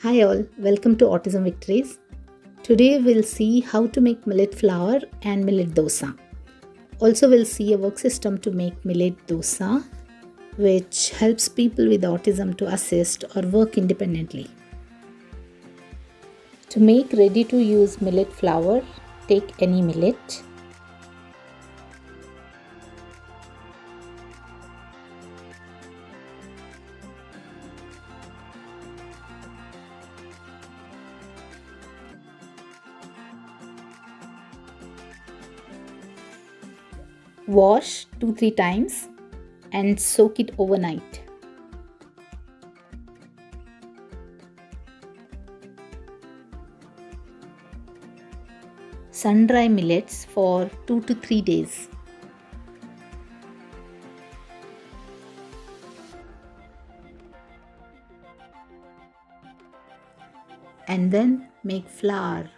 Hi all, welcome to Autism Victories. Today we'll see how to make millet flour and millet dosa. Also we'll see a work system to make millet dosa which helps people with autism to assist or work independently. To make ready to use millet flour, take any millet. Wash 2-3 times and soak it overnight. Sun dry millets for 2 to 3 days. And then make flour.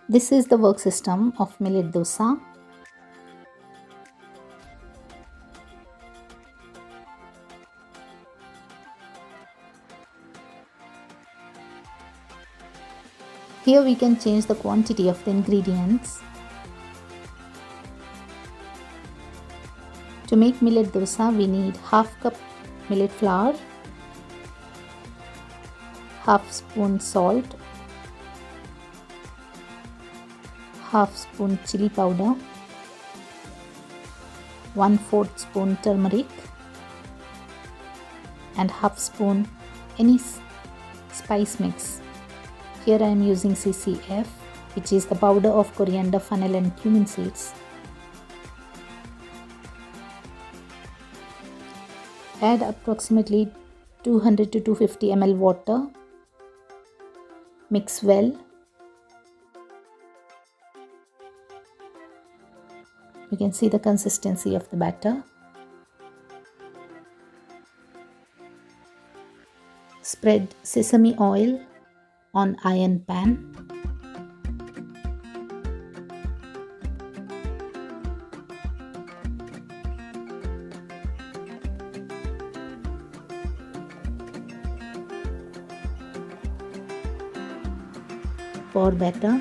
This is the work system of millet dosa. Here we can change the quantity of the ingredients. To make millet dosa, we need half cup millet flour, half spoon salt, half spoon chili powder, 1/4 spoon turmeric, and half spoon any spice mix. Here I am using CCF, which is the powder of coriander, fennel and cumin seeds. Add approximately 200 to 250 ml water. Mix well. You can see the consistency of the batter. Spread sesame oil on iron pan. Pour batter.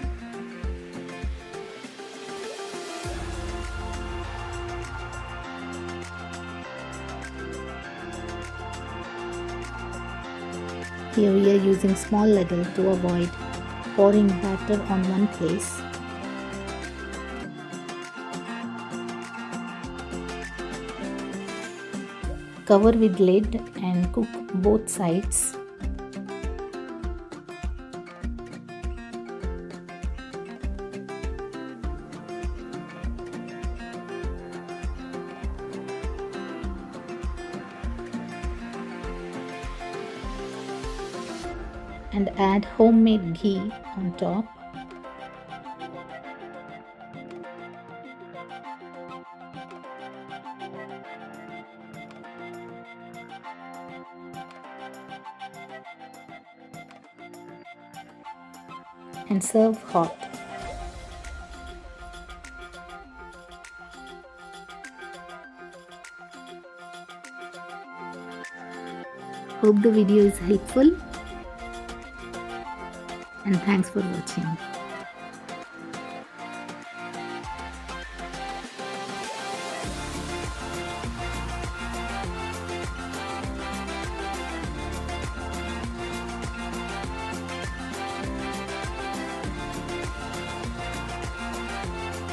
Here we are using small ladle to avoid pouring batter on one place. Cover with lid and cook both sides. And add homemade ghee on top. And serve hot. Hope the video is helpful. And thanks for watching.